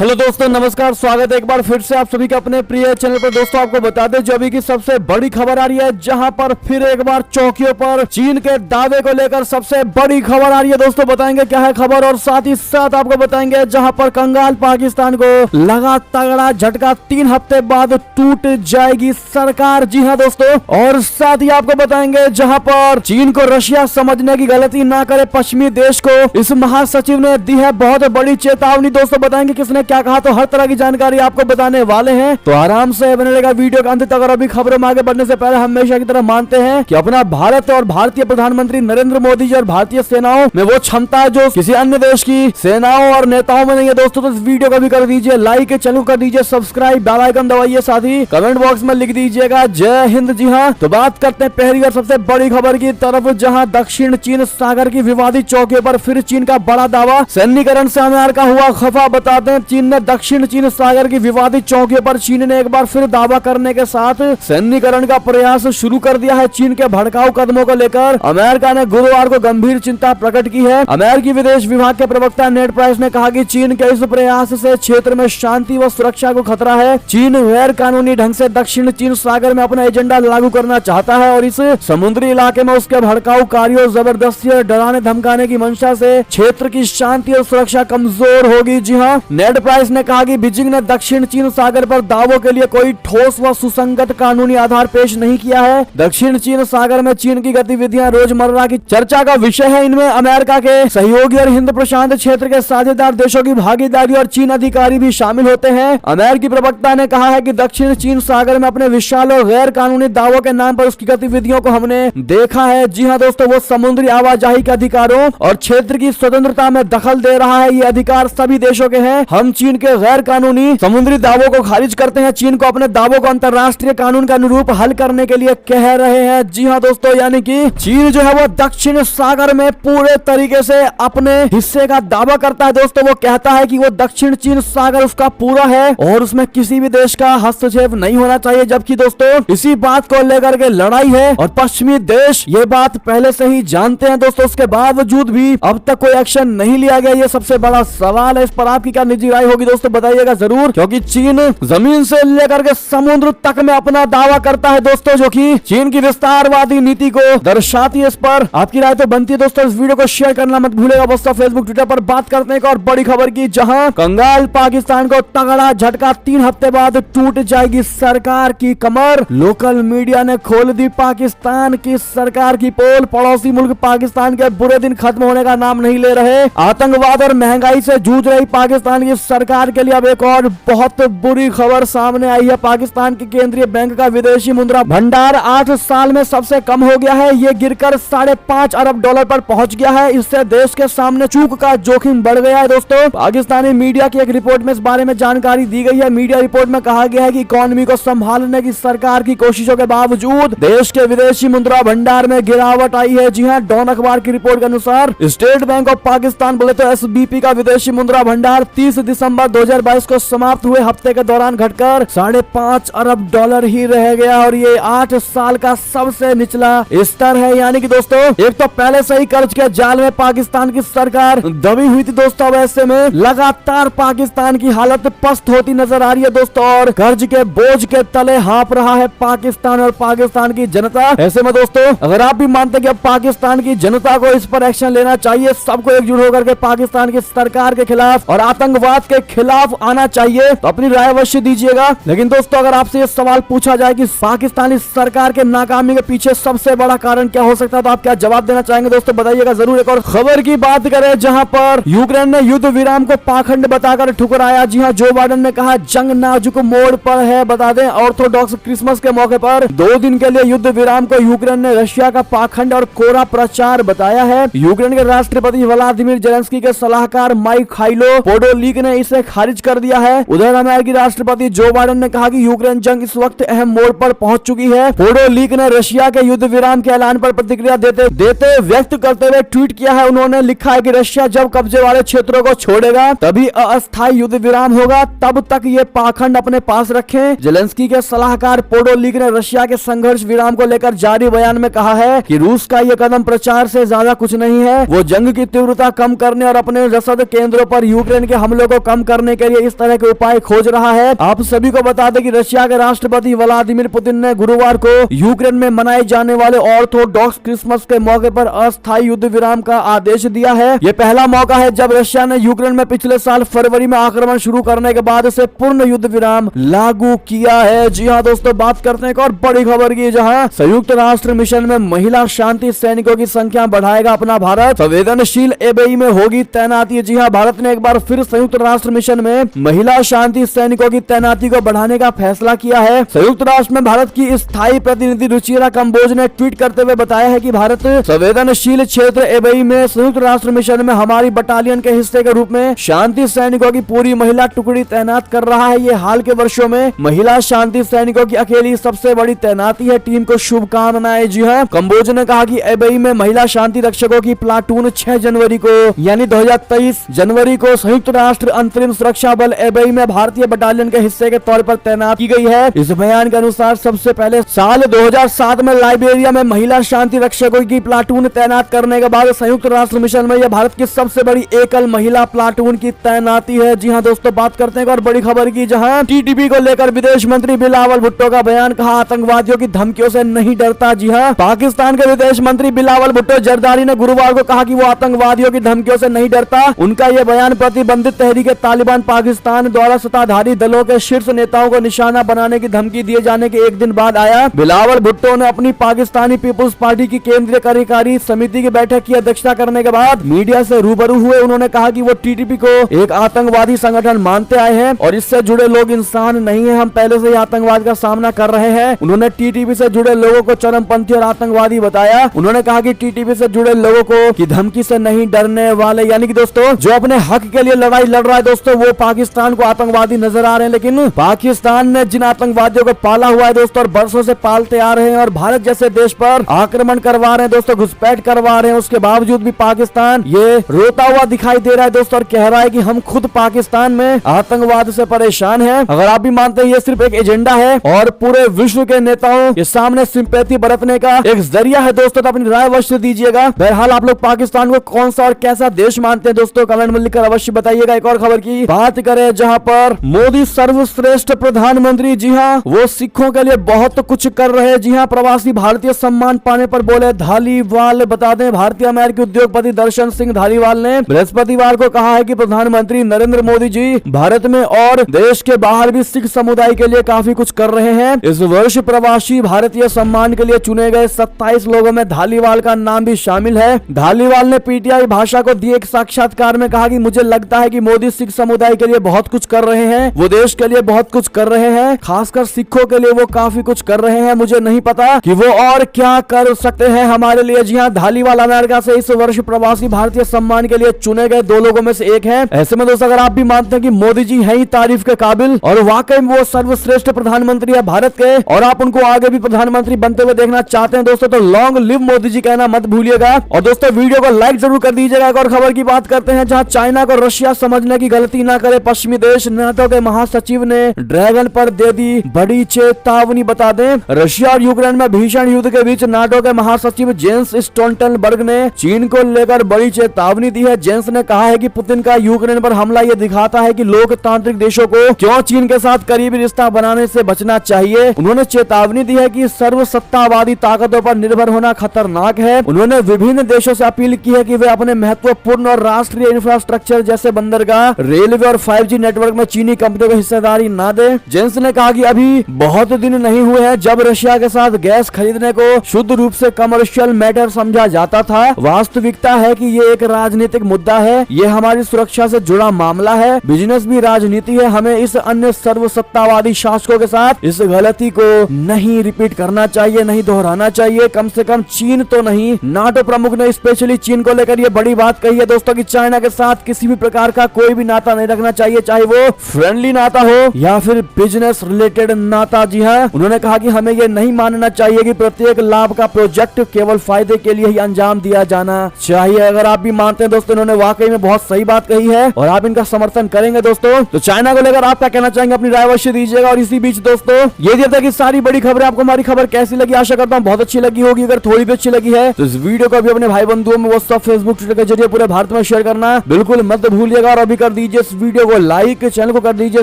Hello दोस्तों, नमस्कार। स्वागत है एक बार फिर से आप सभी के अपने प्रिय चैनल पर। दोस्तों आपको बता दें जो अभी की सबसे बड़ी खबर आ रही है, जहां पर फिर एक बार चौकियों पर चीन के दावे को लेकर सबसे बड़ी खबर आ रही है। दोस्तों बताएंगे क्या है खबर, और साथ ही साथ आपको बताएंगे जहां पर कंगाल पाकिस्तान को लगा तगड़ा झटका, 3 हफ्ते बाद टूट जाएगी सरकार। जी हाँ दोस्तों, और साथ ही आपको बताएंगे जहां पर चीन को रशिया समझने की गलती ना करे पश्चिमी देश को इस महासचिव ने दी है बहुत बड़ी चेतावनी। दोस्तों बताएंगे किसने क्या कहा, तो हर तरह की जानकारी आपको बताने वाले हैं, तो आराम से बने रहेगा वीडियो के अंत तक। और अभी खबरों में आगे बढ़ने से पहले हमेशा की तरह मानते हैं कि अपना भारत और भारतीय प्रधानमंत्री नरेंद्र मोदी जी और भारतीय सेनाओं में वो क्षमता है जो किसी अन्य देश की सेनाओं और नेताओं में नहीं है। दोस्तों तो इस वीडियो को भी कर दीजिए लाइक, चैनल कर दीजिए सब्सक्राइब, बेल आइकन दबाइए, साथ ही कमेंट बॉक्स में लिख दीजिएगा जय हिंद। जी हाँ, तो बात करते हैं पहली और सबसे बड़ी खबर की तरफ, जहां दक्षिण चीन सागर की विवादित चौकियों पर फिर चीन का बड़ा दावा, सैन्यकरण से अमेरिका हुआ खफा। बताते हैं चीन ने दक्षिण चीन सागर की विवादित चौकियों पर चीन ने एक बार फिर दावा करने के साथ सैन्यकरण का प्रयास शुरू कर दिया है। चीन के भड़काऊ कदमों को लेकर अमेरिका ने गुरुवार को गंभीर चिंता प्रकट की है। अमेरिकी विदेश विभाग के प्रवक्ता नेड प्राइस ने कहा कि चीन के इस प्रयास से क्षेत्र में शांति व सुरक्षा को खतरा है। चीन गैर कानूनी ढंग से दक्षिण चीन सागर में अपना एजेंडा लागू करना चाहता है और इस समुद्री इलाके में उसके भड़काऊ कार्यों, जबरदस्ती और डराने धमकाने की मंशा से क्षेत्र की शांति और सुरक्षा कमजोर होगी। जी हाँ, नेड प्राइस ने कहा कि बीजिंग ने दक्षिण चीन सागर पर दावों के लिए कोई ठोस व सुसंगत कानूनी आधार पेश नहीं किया है। दक्षिण चीन सागर में चीन की गतिविधियां रोजमर्रा की चर्चा का विषय है। इनमें अमेरिका के सहयोगी और हिंद प्रशांत क्षेत्र के साझेदार देशों की भागीदारी और चीन अधिकारी भी शामिल होते हैं। अमेरिकी प्रवक्ता ने कहा है कि दक्षिण चीन सागर में अपने विशाल और गैर कानूनी दावों के नाम पर उसकी गतिविधियों को हमने देखा है। जी हाँ दोस्तों, वो समुद्री आवाजाही के अधिकारों और क्षेत्र की स्वतंत्रता में दखल दे रहा है। ये अधिकार सभी देशों के हैं। हम चीन के गैर कानूनी समुद्री दावों को खारिज करते हैं। चीन को अपने दावों को अंतर्राष्ट्रीय कानून के अनुरूप हल करने के लिए कह रहे हैं। जी हाँ दोस्तों, यानी कि चीन जो है वो दक्षिण सागर में पूरे तरीके से अपने हिस्से का दावा करता है। दोस्तों वो कहता है कि वो दक्षिण चीन सागर उसका पूरा है और उसमें किसी भी देश का हस्तक्षेप नहीं होना चाहिए। जबकि दोस्तों इसी बात को लेकर के लड़ाई है और पश्चिमी देश ये बात पहले से ही जानते हैं। दोस्तों उसके बावजूद भी अब तक कोई एक्शन नहीं लिया गया, ये सबसे बड़ा सवाल है। इस पर आपकी क्या निजी राय होगी दोस्तों, बताइएगा जरूर, क्योंकि चीन जमीन से लेकर के समुद्र तक में अपना दावा करता है दोस्तों, जो कि चीन की विस्तारवादी नीति को दर्शाती है। इस पर आपकी राय तो बनती है दोस्तों। इस वीडियो को शेयर करना मत भूलेगा। दोस्तों फेसबुक, ट्विटर पर बात करने का और बड़ी खबर की, जहां कंगाल पाकिस्तान को तगड़ा झटका, 3 हफ्ते बाद टूट जाएगी सरकार की कमर। लोकल मीडिया ने खोल दी पाकिस्तान की सरकार की पोल। पड़ोसी मुल्क पाकिस्तान के बुरे दिन खत्म होने का नाम नहीं ले रहे। आतंकवाद और महंगाई से जूझ रही पाकिस्तान की सरकार के लिए अब एक और बहुत बुरी खबर सामने आई है। पाकिस्तान के केंद्रीय बैंक का विदेशी मुद्रा भंडार 8 साल में सबसे कम हो गया है। ये गिरकर $5.5 अरब पर पहुंच गया है। इससे देश के सामने चूक का जोखिम बढ़ गया है। दोस्तों पाकिस्तानी मीडिया की एक रिपोर्ट में इस बारे में जानकारी दी गई है। मीडिया रिपोर्ट में कहा गया है कि इकोनॉमी को संभालने की सरकार की कोशिशों के बावजूद देश के विदेशी मुद्रा भंडार में गिरावट आई है। जी हाँ, डॉन अखबार की रिपोर्ट के अनुसार स्टेट बैंक ऑफ पाकिस्तान बोले तो SBP का विदेशी मुद्रा भंडार 30 दिसंबर 2022 को समाप्त हुए हफ्ते के दौरान घटकर $5.5 अरब ही रह गया और ये 8 साल का सबसे निचला स्तर है। यानी कि दोस्तों एक तो पहले से ही कर्ज के जाल में पाकिस्तान की सरकार दबी हुई थी दोस्तों, अब ऐसे में लगातार पाकिस्तान की हालत पस्त होती नजर आ रही है दोस्तों, और कर्ज के बोझ के तले हाँप रहा है पाकिस्तान और पाकिस्तान की जनता। ऐसे में दोस्तों अगर आप भी मानते हैं कि अब पाकिस्तान की जनता को इस पर एक्शन लेना चाहिए, सबको एकजुट होकर के पाकिस्तान की सरकार के खिलाफ और आतंकवाद के खिलाफ आना चाहिए, तो अपनी राय अवश्य दीजिएगा। लेकिन दोस्तों अगर आपसे ये सवाल पूछा जाए कि पाकिस्तानी सरकार के नाकामी के पीछे सबसे बड़ा कारण क्या हो सकता है, तो आप क्या जवाब देना चाहेंगे दोस्तों, बताइएगा जरूर। एक और खबर की बात करें, जहां पर यूक्रेन ने युद्ध विराम को पाखंड बताकर ठुकराया। जी हां, जो बाइडेन ने कहा जंग नाजुक मोड़ पर है। बता दें ऑर्थोडॉक्स क्रिसमस के मौके पर 2 दिन के लिए युद्ध विराम को यूक्रेन ने रशिया का पाखंड और कोरा प्रचार बताया है। यूक्रेन के राष्ट्रपति व्लादिमीर जेलेंस्की के सलाहकार माइखाइलो पोडोलिक ने इसे खारिज कर दिया है। उधर अमेरिकी राष्ट्रपति जो बाइडेन ने कहा कि यूक्रेन जंग इस वक्त अहम मोड़ पर पहुंच चुकी है। पोडोलिक ने रशिया के युद्ध विराम के ऐलान पर प्रतिक्रिया देते व्यक्त करते हुए ट्वीट किया है। उन्होंने लिखा है कि रशिया जब कब्जे वाले क्षेत्रों को छोड़ेगा तभी अस्थायी युद्ध विराम होगा, तब तक ये पाखंड अपने पास रखें। जेलेंस्की के सलाहकार पोडोलिक ने रशिया के संघर्ष विराम को लेकर जारी बयान में कहा है कि रूस का ये कदम प्रचार से ज्यादा कुछ नहीं है। वो जंग की तीव्रता कम करने और अपने रसद केंद्रों पर यूक्रेन के हमलों को कम करने के लिए इस तरह के उपाय खोज रहा है। आप सभी को बता दें कि रशिया के राष्ट्रपति व्लादिमीर पुतिन ने गुरुवार को यूक्रेन में मनाए जाने वाले ऑर्थोडॉक्स क्रिसमस के मौके पर अस्थायी युद्ध विराम का आदेश दिया है। यह पहला मौका है जब रशिया ने यूक्रेन में पिछले साल फरवरी में आक्रमण शुरू करने के बाद से पूर्ण युद्ध विराम लागू किया है। जी हाँ दोस्तों, बात करते हैं एक और बड़ी खबर की, जहां संयुक्त राष्ट्र मिशन में महिला शांति सैनिकों की संख्या बढ़ाएगा अपना भारत, संवेदनशील एबेई में होगी तैनाती। जी हाँ, भारत ने एक बार फिर संयुक्त राष्ट्र मिशन में महिला शांति सैनिकों की तैनाती को बढ़ाने का फैसला किया है। संयुक्त राष्ट्र में भारत की स्थायी प्रतिनिधि रुचिरा कंबोज ने ट्वीट करते हुए बताया है कि भारत संवेदनशील क्षेत्र एबेई में संयुक्त राष्ट्र मिशन में हमारी बटालियन के हिस्से के रूप में शांति सैनिकों की पूरी महिला टुकड़ी तैनात कर रहा है। ये हाल के वर्षों में महिला शांति सैनिकों की अकेली सबसे बड़ी तैनाती है। टीम को शुभकामनाएं। जी हाँ, कंबोज ने कहा कि एबेई में महिला शांति रक्षकों की प्लाटून 6 जनवरी को यानी 2023 जनवरी को संयुक्त राष्ट्र अंतरिम सुरक्षा बल एबेई में भारतीय बटालियन के हिस्से के तौर पर तैनात की गई है। इस बयान के अनुसार सबसे पहले साल 2007 में लाइबेरिया में महिला शांति रक्षकों की प्लाटून तैनात करने के बाद संयुक्त राष्ट्र मिशन में यह भारत की सबसे बड़ी एकल महिला प्लाटून की तैनाती है। जी हाँ दोस्तों, बात करते हैं और बड़ी खबर की, जहां टीटीपी को लेकर विदेश मंत्री बिलावल भुट्टो का बयान, कहा आतंकवादियों की धमकियों से नहीं डरता। जी हाँ, पाकिस्तान के विदेश मंत्री बिलावल भुट्टो जरदारी ने गुरुवार को कहा कि वो आतंकवादियों की धमकियों से नहीं डरता। उनका यह बयान प्रतिबंधित तहरीक तालिबान पाकिस्तान द्वारा सत्ताधारी दलों के शीर्ष नेताओं को निशाना बनाने की धमकी दिए जाने के एक दिन बाद आया। बिलावल भुट्टो ने अपनी पाकिस्तानी पीपुल्स पार्टी की केंद्रीय कार्यकारी समिति की बैठक की अध्यक्षता करने के बाद मीडिया से रूबरू हुए। उन्होंने कहा कि वो टीटीपी को एक आतंकवादी संगठन मानते आए हैं और इससे जुड़े लोग इंसान नहीं है। हम पहले से ही आतंकवाद का सामना कर रहे हैं। उन्होंने टीटीपी से जुड़े लोगों को चरमपंथी और आतंकवादी बताया। उन्होंने कहा कि टीटीपी से जुड़े लोगों को की धमकी से नहीं डरने वाले, यानी कि दोस्तों जो अपने हक के लिए लड़ाई लड़ रहा है दोस्तों, वो पाकिस्तान को आतंकवादी नजर आ रहे हैं। लेकिन पाकिस्तान ने जिन आतंकवादियों को पाला हुआ है दोस्तों और बरसों से पालते आ रहे हैं और भारत जैसे देश पर आक्रमण करवा रहे हैं दोस्तों, घुसपैठ करवा रहे हैं, उसके बावजूद भी पाकिस्तान ये रोता हुआ दिखाई दे रहा है दोस्तों और कह रहा है कि हम खुद पाकिस्तान में आतंकवाद से परेशान हैं। अगर आप भी मानते हैं ये सिर्फ एक एजेंडा है और पूरे विश्व के नेताओं के सामने सिंपैथी बरतने का एक जरिया है दोस्तों, तो अपनी राय अवश्य दीजिएगा। बहरहाल आप लोग पाकिस्तान को कौन सा और कैसा देश मानते हैं दोस्तों, कमेंट में लिखकर अवश्य बताइएगा। एक और खबर की बात करें, जहां पर मोदी सर्वश्रेष्ठ प्रधानमंत्री, जी हाँ, वो सिखों के लिए बहुत कुछ कर रहे हैं। जी हाँ, प्रवासी भारतीय सम्मान पाने पर बोले धालीवाल। बता दें, भारतीय अमेरिकी उद्योगपति दर्शन सिंह धालीवाल ने बृहस्पतिवार को कहा है कि प्रधानमंत्री नरेंद्र मोदी जी भारत में और देश के बाहर भी सिख समुदाय के लिए काफी कुछ कर रहे हैं। इस वर्ष प्रवासी भारतीय सम्मान के लिए चुने गए 27 लोगों में धालीवाल का नाम भी शामिल है। धालीवाल ने पीटीआई भाषा को दिए एक साक्षात्कार में कहा कि मुझे लगता है कि मोदी सिख समुदाय के लिए बहुत कुछ कर रहे हैं, वो देश के लिए बहुत कुछ कर रहे हैं, खासकर सिखों के लिए वो काफी कुछ कर रहे हैं। मुझे नहीं पता कि वो और क्या कर सकते हैं हमारे लिए। जी हाँ, धालीवाल अमेरिका से इस वर्ष प्रवासी भारतीय सम्मान के लिए चुने गए 2 लोगों में से एक हैं। ऐसे में दोस्तों अगर आप भी मानते हैं कि मोदी जी है ही तारीफ के काबिल और वाकई में वो सर्वश्रेष्ठ प्रधानमंत्री है भारत के और आप उनको आगे भी प्रधानमंत्री बनते हुए देखना चाहते हैं दोस्तों, तो लॉन्ग लिव मोदी जी कहना मत भूलिएगा। और दोस्तों वीडियो को लाइक जरूर कर दीजिएगा। एक और खबर की बात करते हैं, जहां चाइना को रशिया समझने की गलती ना करे पश्चिमी देश, नाटो के महासचिव ने ड्रैगन पर दे दी बड़ी चेतावनी। बता दें, रशिया और यूक्रेन में भीषण युद्ध के बीच नाटो के महासचिव जेंस स्टोल्टनबर्ग ने चीन को लेकर बड़ी चेतावनी दी है। जेंस ने कहा है कि पुतिन का यूक्रेन पर हमला यह दिखाता है कि लोकतांत्रिक देशों को क्यों चीन के साथ करीबी रिश्ता बनाने से बचना चाहिए। उन्होंने चेतावनी दी है कि सर्वसत्तावादी ताकतों पर निर्भर होना खतरनाक है। उन्होंने विभिन्न देशों से अपील की है कि वे अपने महत्वपूर्ण और राष्ट्रीय इंफ्रास्ट्रक्चर जैसे बंदरगाह, रेलवे और 5G नेटवर्क में चीनी कंपनियों को हिस्सेदारी न दे। जेंस ने कहा कि अभी बहुत दिन नहीं हुए हैं जब रशिया के साथ गैस खरीदने को शुद्ध रूप से कमर्शियल मैटर समझा जाता था। वास्तविकता है कि ये एक राजनीतिक मुद्दा है, ये हमारी सुरक्षा से जुड़ा मामला है, बिजनेस भी राजनीति है। हमें इस अन्य सर्वसत्तावादी शासकों के साथ इस गलती को नहीं रिपीट करना चाहिए, नहीं दोहराना चाहिए, कम से कम चीन तो नहीं। नाटो प्रमुख ने स्पेशली चीन को लेकर ये बड़ी बात कही है दोस्तों कि चाइना के साथ किसी भी प्रकार का कोई भी नाता नहीं रखना चाहिए, चाहे वो फ्रेंडली नाता हो या फिर बिजनेस रिलेटेड नाता। जी हाँ, उन्होंने कहा कि हमें ये नहीं मानना चाहिए कि प्रत्येक लाभ का प्रोजेक्ट केवल फायदे के लिए ही अंजाम दिया जाना चाहिए। अगर आप भी मानते हैं दोस्तों इन्होंने वाकई में बहुत सही बात कही है और आप इनका समर्थन करेंगे दोस्तों, तो चाइना को लेकर आप क्या कहना चाहेंगे, अपनी राय अवश्य दीजिएगा। और इसी बीच दोस्तों ये दिया था कि सारी बड़ी खबरें आपको हमारी खबर कैसी लगी, आशा करता हूँ बहुत अच्छी लगी होगी। अगर थोड़ी भी अच्छी लगी है तो इस वीडियो को भी अपने भाई बंधुओं में व्हाट्सएप, फेसबुक, ट्विटर के जरिए पूरे भारत में शेयर करना बिल्कुल मत भूलिएगा और अभी कर कर दीजिए इस वीडियो को लाइक, चैनल को कर दीजिए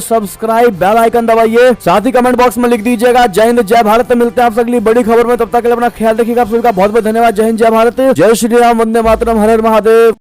सब्सक्राइब, बेल आइकन दबाइए, साथ ही कमेंट बॉक्स में लिख दीजिएगा जय हिंद जय भारत। मिलते हैं आप अगली बड़ी खबर में, तब तक के लिए अपना ख्याल रखिएगा। आप सभी का बहुत बहुत धन्यवाद। जय हिंद जय भारत, जय श्री राम, वंदे मातरम, हर हर महादेव।